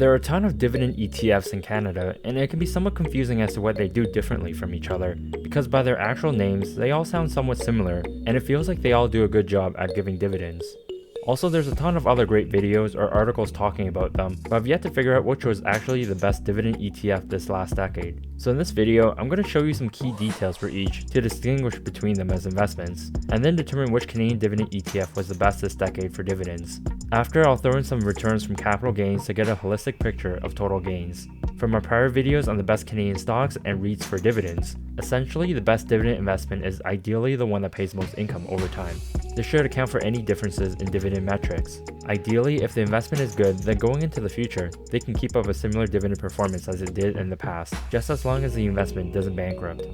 There are a ton of dividend ETFs in Canada, and it can be somewhat confusing as to what they do differently from each other, because by their actual names, they all sound somewhat similar, and it feels like they all do a good job at giving dividends. Also, there's a ton of other great videos or articles talking about them, but I've yet to figure out which was actually the best dividend ETF this last decade. So in this video, I'm going to show you some key details for each to distinguish between them as investments, and then determine which Canadian dividend ETF was the best this decade for dividends. After, I'll throw in some returns from capital gains to get a holistic picture of total gains. From our prior videos on the best Canadian stocks and REITs for dividends, essentially the best dividend investment is ideally the one that pays most income over time. This should account for any differences in dividend metrics. Ideally, if the investment is good, then going into the future, they can keep up a similar dividend performance as it did in the past, just as long as the investment doesn't bankrupt.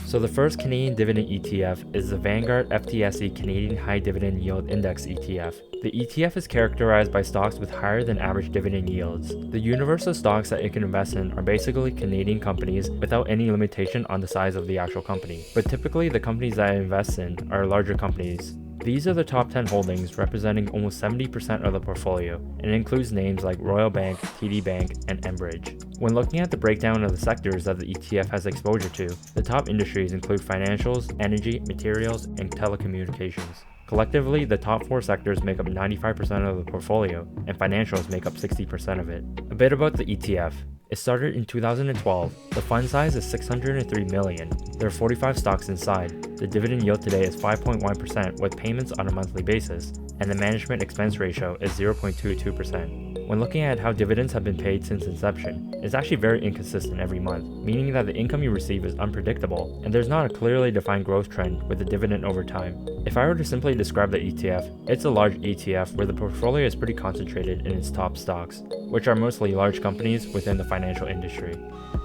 So the first Canadian dividend ETF is the Vanguard FTSE Canadian High Dividend Yield Index ETF. The ETF is characterized by stocks with higher than average dividend yields. The universe of stocks that it can invest in are basically Canadian companies without any limitation on the size of the actual company. But typically the companies that it invests in are larger companies. These are the top 10 holdings, representing almost 70% of the portfolio, and it includes names like Royal Bank, TD Bank, and Enbridge. When looking at the breakdown of the sectors that the ETF has exposure to, the top industries include financials, energy, materials, and telecommunications. Collectively, the top 4 sectors make up 95% of the portfolio, and financials make up 60% of it. A bit about the ETF. It started in 2012. The fund size is $603 million. There are 45 stocks inside. The dividend yield today is 5.1% with payments on a monthly basis, and the management expense ratio is 0.22%. When looking at how dividends have been paid since inception, it's actually very inconsistent every month, meaning that the income you receive is unpredictable, and there's not a clearly defined growth trend with the dividend over time. If I were to simply describe the ETF, it's a large ETF where the portfolio is pretty concentrated in its top stocks, which are mostly large companies within the financial industry.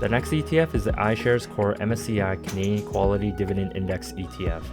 The next ETF is the iShares Core MSCI Canadian Quality Dividend Index ETF.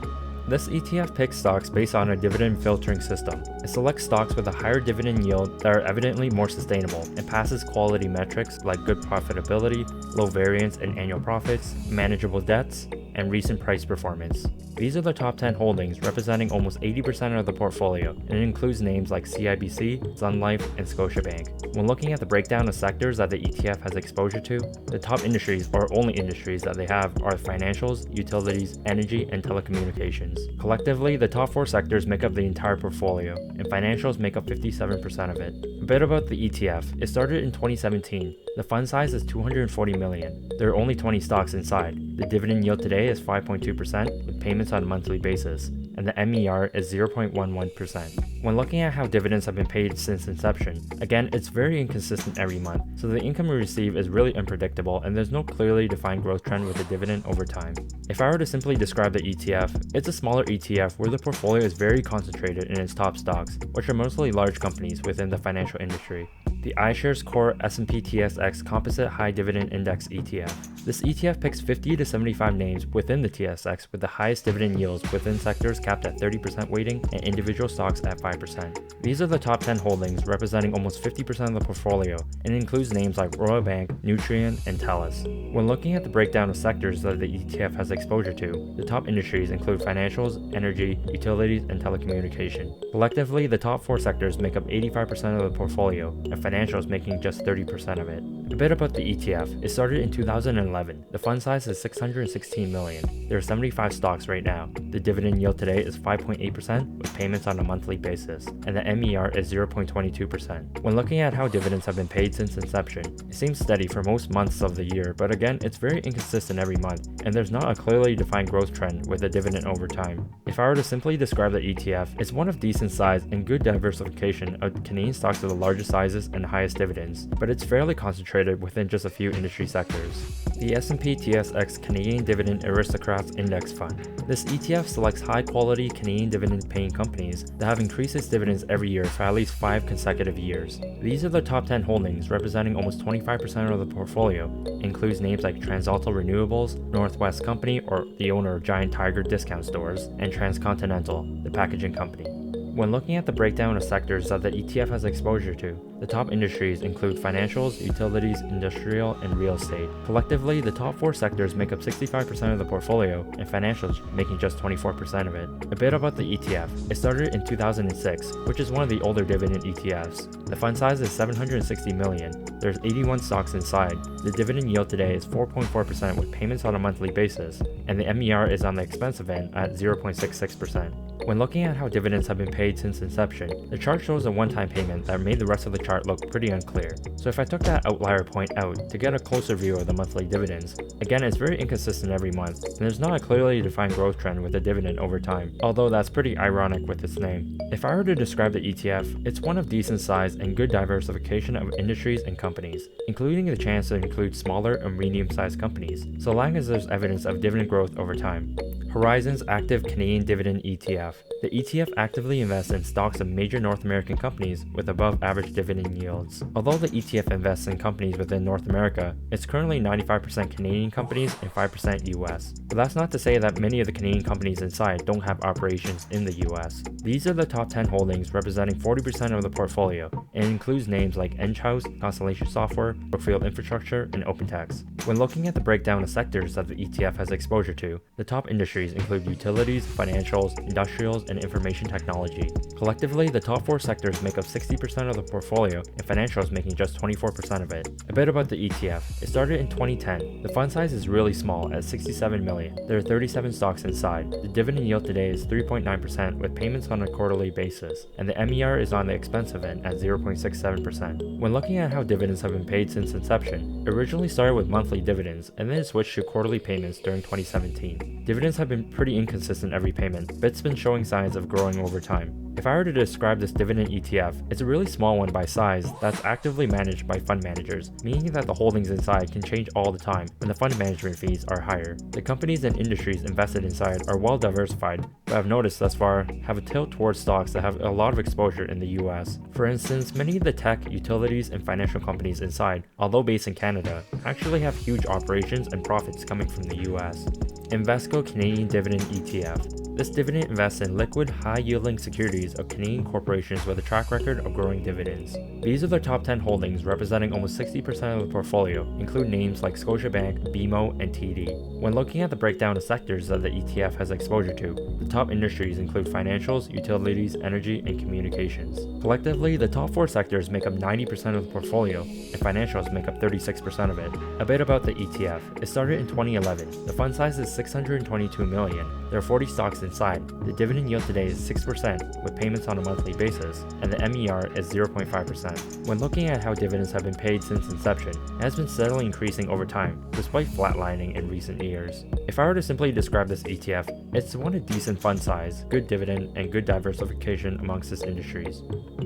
This ETF picks stocks based on a dividend filtering system. It selects stocks with a higher dividend yield that are evidently more sustainable and passes quality metrics like good profitability, low variance in annual profits, manageable debts, and recent price performance. These are the top 10 holdings, representing almost 80% of the portfolio, and it includes names like CIBC, Sun Life, and Scotiabank. When looking at the breakdown of sectors that the ETF has exposure to, the top industries or only industries that they have are financials, utilities, energy, and telecommunications. Collectively, the top 4 sectors make up the entire portfolio, and financials make up 57% of it. A bit about the ETF. It started in 2017. The fund size is $240 million. There are only 20 stocks inside. The dividend yield today is 5.2% with payments on a monthly basis, and the MER is 0.11%. When looking at how dividends have been paid since inception, again, it's very inconsistent every month, so the income we receive is really unpredictable and there's no clearly defined growth trend with the dividend over time. If I were to simply describe the ETF, it's a smaller ETF where the portfolio is very concentrated in its top stocks, which are mostly large companies within the financial industry. The iShares Core S&P TSX Composite High Dividend Index ETF. This ETF picks 50 to 75 names within the TSX with the highest dividend yields within sectors capped at 30% weighting and individual stocks at 5%. These are the top 10 holdings, representing almost 50% of the portfolio, and includes names like Royal Bank, Nutrien, and TELUS. When looking at the breakdown of sectors that the ETF has exposure to, the top industries include financials, energy, utilities, and telecommunication. Collectively, the top 4 sectors make up 85% of the portfolio, and financials making just 30% of it. A bit about the ETF. It started in 2011. The fund size is $616 million. There are 75 stocks right now. The dividend yield today is 5.8% with payments on a monthly basis, and the MER is 0.22%. When looking at how dividends have been paid since inception, it seems steady for most months of the year, but again, it's very inconsistent every month, and there's not a clearly defined growth trend with a dividend over time. If I were to simply describe the ETF, it's one of decent size and good diversification of Canadian stocks of the largest sizes and highest dividends, but it's fairly concentrated within just a few industry sectors. The S&P TSX Canadian Dividend Aristocrats Index Fund. This ETF selects high-quality Canadian dividend-paying companies that have increased its dividends every year for at least 5 consecutive years. These are the top 10 holdings, representing almost 25% of the portfolio. It includes names like TransAlta Renewables, Northwest Company, or the owner of Giant Tiger discount stores, and Transcontinental, the packaging company. When looking at the breakdown of sectors that the ETF has exposure to, the top industries include financials, utilities, industrial, and real estate. Collectively, the top 4 sectors make up 65% of the portfolio, and financials making just 24% of it. A bit about the ETF. It started in 2006, which is one of the older dividend ETFs. The fund size is $760 million. There's 81 stocks inside. The dividend yield today is 4.4% with payments on a monthly basis, and the MER is on the expensive end at 0.66%. When looking at how dividends have been paid since inception, the chart shows a one-time payment that made the rest of the chart look pretty unclear. So if I took that outlier point out to get a closer view of the monthly dividends, again it's very inconsistent every month, and there's not a clearly defined growth trend with the dividend over time, although that's pretty ironic with its name. If I were to describe the ETF, it's one of decent size and good diversification of industries and companies, including the chance to include smaller or medium-sized companies, so long as there's evidence of dividend growth over time. Horizon's Active Canadian Dividend ETF. The ETF actively invests in stocks of major North American companies with above average dividend yields. Although the ETF invests in companies within North America, it's currently 95% Canadian companies and 5% US. But that's not to say that many of the Canadian companies inside don't have operations in the US. These are the top 10 holdings representing 40% of the portfolio, and includes names like Enghouse, Constellation Software, Brookfield Infrastructure, and OpenText. When looking at the breakdown of sectors that the ETF has exposure to, the top industries include utilities, financials, industrials, and information technology. Collectively, the top 4 sectors make up 60% of the portfolio, and financials making just 24% of it. A bit about the ETF. It started in 2010. The fund size is really small at $67 million. There are 37 stocks inside. The dividend yield today is 3.9% with payments on a quarterly basis, and the MER is on the expensive end at 0.67%. When looking at how dividends have been paid since inception, it originally started with monthly dividends and then switched to quarterly payments during 2017. Dividends have been pretty inconsistent every payment, but it's been showing signs of growing over time. If I were to describe this dividend ETF, it's a really small one by size that's actively managed by fund managers, meaning that the holdings inside can change all the time when the fund management fees are higher. The companies and industries invested inside are well diversified, but I've noticed thus far have a tilt towards stocks that have a lot of exposure in the US. For instance, many of the tech, utilities, and financial companies inside, although based in Canada, actually have huge operations and profits coming from the US. Invesco Canadian Dividend ETF. This dividend invests in liquid, high-yielding securities of Canadian corporations with a track record of growing dividends. These are the top 10 holdings representing almost 60% of the portfolio, include names like Scotiabank, BMO, and TD. When looking at the breakdown of sectors that the ETF has exposure to, the top industries include financials, utilities, energy, and communications. Collectively, the top 4 sectors make up 90% of the portfolio, and financials make up 36% of it. A bit about the ETF. It started in 2011. The fund size is $622 million. There are 40 stocks inside. The dividend yield today is 6% with payments on a monthly basis, and the MER is 0.5%. When looking at how dividends have been paid since inception, it has been steadily increasing over time, despite flatlining in recent years. If I were to simply describe this ETF, it's one of decent fund size, good dividend, and good diversification amongst its industries.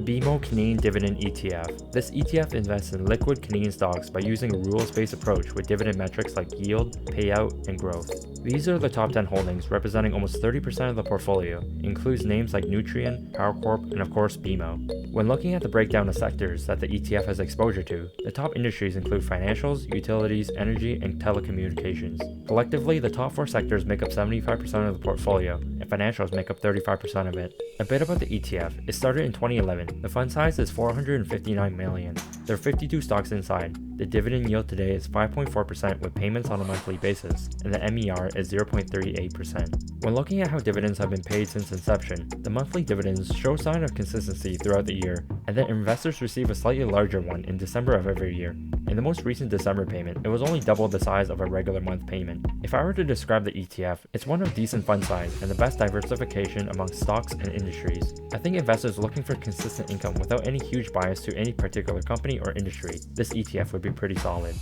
BMO Canadian Dividend ETF. This ETF invests in liquid Canadian stocks by using a rules-based approach with dividend metrics like yield, payout, and growth. These are the top 10 holdings representing almost 30% of the portfolio. It includes names like Nutrien, Power Corp, and of course BMO. When looking at the breakdown of sectors that the ETF has exposure to, the top industries include financials, utilities, energy, and telecommunications. Collectively, the top 4 sectors make up 75% of the portfolio, and financials make up 35% of it. A bit about the ETF. It started in 2011. The fund size is $459 million. There are 52 stocks inside. The dividend yield today is 5.4% with payments on a monthly basis, and the MER is 0.38%. When looking at how dividends have been paid since inception, the monthly dividends show sign of consistency throughout the year, and then investors receive a slightly larger one in December of every year. In the most recent December payment, it was only double the size of a regular month payment. If I were to describe the ETF, it's one of decent fund size and the best diversification among stocks and industries. I think investors looking for consistent income without any huge bias to any particular company or industry, this ETF would be pretty solid.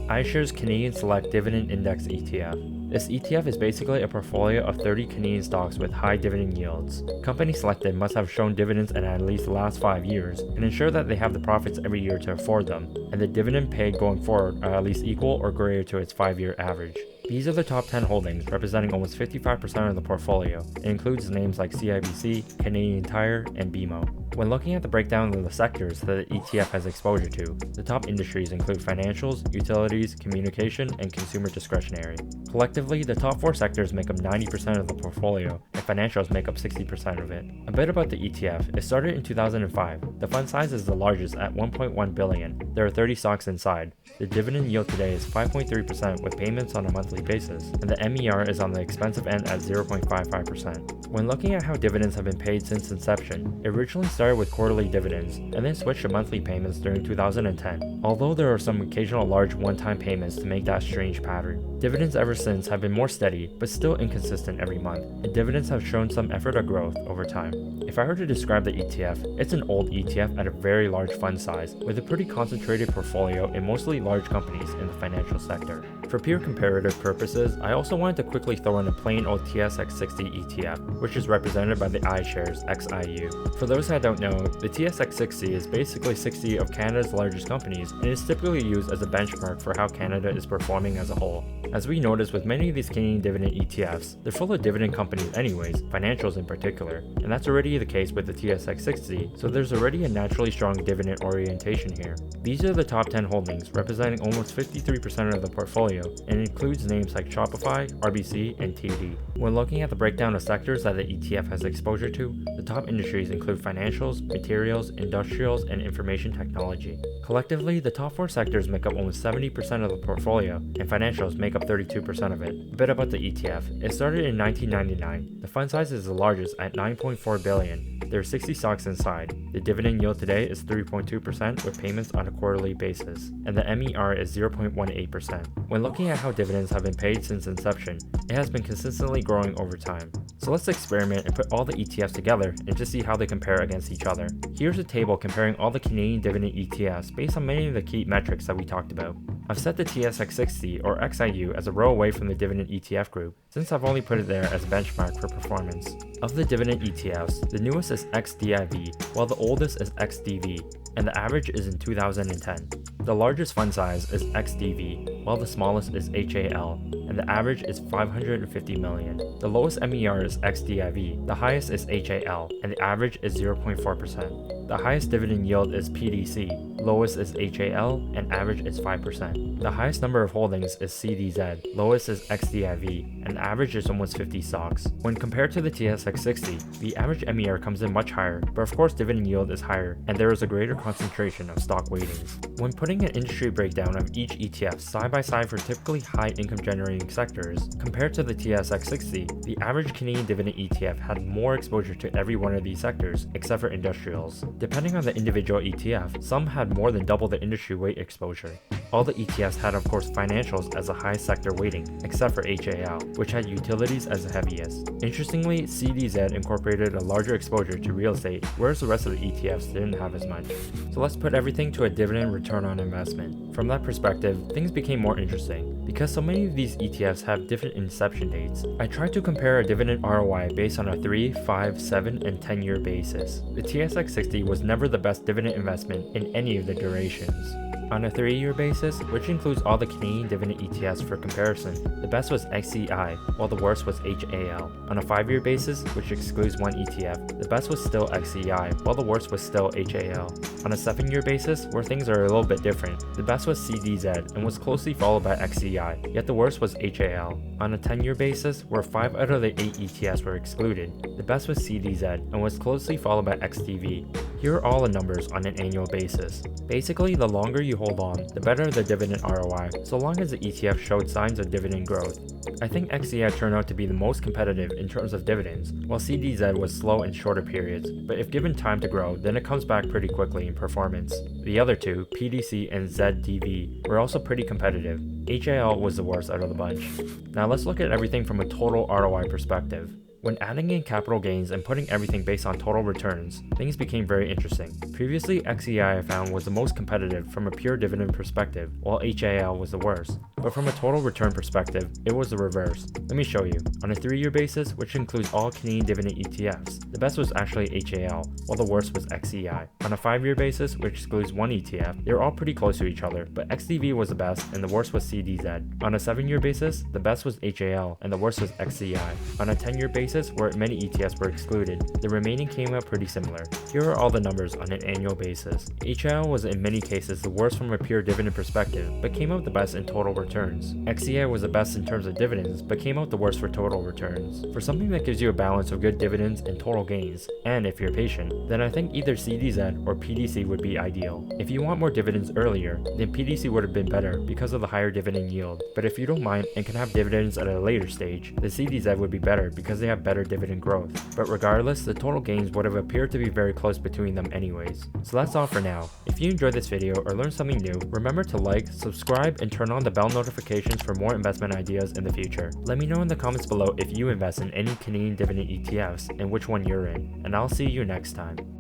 iShares Canadian Select Dividend Index ETF. This ETF is basically a portfolio of 30 Canadian stocks with high dividend yields. Companies selected must have shown dividends in at least the last 5 years and ensure that they have the profits every year to afford them, and the dividend paid going forward are at least equal or greater to its 5-year average. These are the top 10 holdings, representing almost 55% of the portfolio. It includes names like CIBC, Canadian Tire, and BMO. When looking at the breakdown of the sectors that the ETF has exposure to, the top industries include financials, utilities, communication, and consumer discretionary. Collectively, the top 4 sectors make up 90% of the portfolio, and financials make up 60% of it. A bit about the ETF. It started in 2005. The fund size is the largest at $1.1 billion. There are 30 stocks inside. The dividend yield today is 5.3% with payments on a monthly basis, and the MER is on the expensive end at 0.55%. When looking at how dividends have been paid since inception, it originally started with quarterly dividends, and then switched to monthly payments during 2010, although there are some occasional large one-time payments to make that strange pattern. Dividends ever since have been more steady, but still inconsistent every month, and dividends have shown some effort of growth over time. If I were to describe the ETF, it's an old ETF at a very large fund size, with a pretty concentrated portfolio in mostly large companies in the financial sector. For pure comparative purposes, I also wanted to quickly throw in a plain old TSX 60 ETF, which is represented by the iShares XIU. For those that don't know, the TSX 60 is basically 60 of Canada's largest companies and is typically used as a benchmark for how Canada is performing as a whole. As we noticed with many of these Canadian dividend ETFs, they're full of dividend companies anyways, financials in particular, and that's already the case with the TSX 60, so there's already a naturally strong dividend orientation here. These are the top 10 holdings, representing almost 53% of the portfolio, and includes names like Shopify, RBC, and TD. When looking at the breakdown of sectors that the ETF has exposure to, the top industries include financials, materials, industrials, and information technology. Collectively, the top 4 sectors make up almost 70% of the portfolio, and financials make up 32% of it. A bit about the ETF. It started in 1999. The fund size is the largest at $9.4 billion. There are 60 stocks inside. The dividend yield today is 3.2% with payments on a quarterly basis, and the MER is 0.18%. When looking at how dividends have been paid since inception, it has been consistently growing over time. So let's experiment and put all the ETFs together and just see how they compare against each other. Here's a table comparing all the Canadian dividend ETFs based on many of the key metrics that we talked about. I've set the TSX 60 or XIU as a row away from the dividend ETF group, since I've only put it there as a benchmark for performance. Of the dividend ETFs, the newest is XDIV, while the oldest is XDV, and the average is in 2010. The largest fund size is XDV, while the smallest is HAL, and the average is 550 million. The lowest MER is XDIV, the highest is HAL, and the average is 0.4%. The highest dividend yield is PDC, lowest is HAL, and average is 5%. The highest number of holdings is CDZ, lowest is XDIV, and the average is almost 50 stocks. When compared to the TSX 60, the average MER comes in much higher, but of course dividend yield is higher, and there is a greater concentration of stock weightings. When putting an industry breakdown of each ETF side by side for typically high income generating sectors, compared to the TSX 60, the average Canadian dividend ETF had more exposure to every one of these sectors, except for industrials. Depending on the individual ETF, some had more than double the industry weight exposure. All the ETFs had of course financials as the highest sector weighting, except for HAL, which had utilities as the heaviest. Interestingly, CDZ incorporated a larger exposure to real estate, whereas the rest of the ETFs didn't have as much. So let's put everything to a dividend return on investment. From that perspective, things became more interesting. Because so many of these ETFs have different inception dates, I tried to compare a dividend ROI based on a 3, 5, 7, and 10-year basis. The TSX 60 was never the best dividend investment in any of the durations. On a 3-year basis, which includes all the Canadian dividend ETFs for comparison, the best was XDI, while the worst was HAL. On a 5-year basis, which excludes one ETF, the best was still XDI, while the worst was still HAL. On a 7-year basis, where things are a little bit different, the best was CDZ and was closely followed by XDI, yet the worst was HAL. On a 10-year basis, where 5 out of the 8 ETFs were excluded, the best was CDZ and was closely followed by XDV. Here are all the numbers on an annual basis. Basically, the longer you hold on, the better the dividend ROI, so long as the ETF showed signs of dividend growth. I think XDI turned out to be the most competitive in terms of dividends, while CDZ was slow in shorter periods, but if given time to grow, then it comes back pretty quickly in performance. The other two, PDC and ZDV, were also pretty competitive. HAL was the worst out of the bunch. Now let's look at everything from a total ROI perspective. When adding in capital gains and putting everything based on total returns, things became very interesting. Previously, XDI I found was the most competitive from a pure dividend perspective, while HAL was the worst. But from a total return perspective, it was the reverse. Let me show you. On a 3-year basis, which includes all Canadian dividend ETFs, the best was actually HAL, while the worst was XDI. On a 5-year basis, which excludes one ETF, they were all pretty close to each other, but XDV was the best and the worst was CDZ. On a 7-year basis, the best was HAL and the worst was XDI. On a 10-year basis, cases where many ETFs were excluded, the remaining came out pretty similar. Here are all the numbers on an annual basis. HIL was in many cases the worst from a pure dividend perspective, but came out the best in total returns. XDIV was the best in terms of dividends, but came out the worst for total returns. For something that gives you a balance of good dividends and total gains, and if you're patient, then I think either CDZ or PDC would be ideal. If you want more dividends earlier, then PDC would have been better because of the higher dividend yield, but if you don't mind and can have dividends at a later stage, the CDZ would be better because they have better dividend growth. But regardless, the total gains would have appeared to be very close between them anyways. So that's all for now. If you enjoyed this video or learned something new, remember to like, subscribe, and turn on the bell notifications for more investment ideas in the future. Let me know in the comments below if you invest in any Canadian dividend ETFs and which one you're in, and I'll see you next time.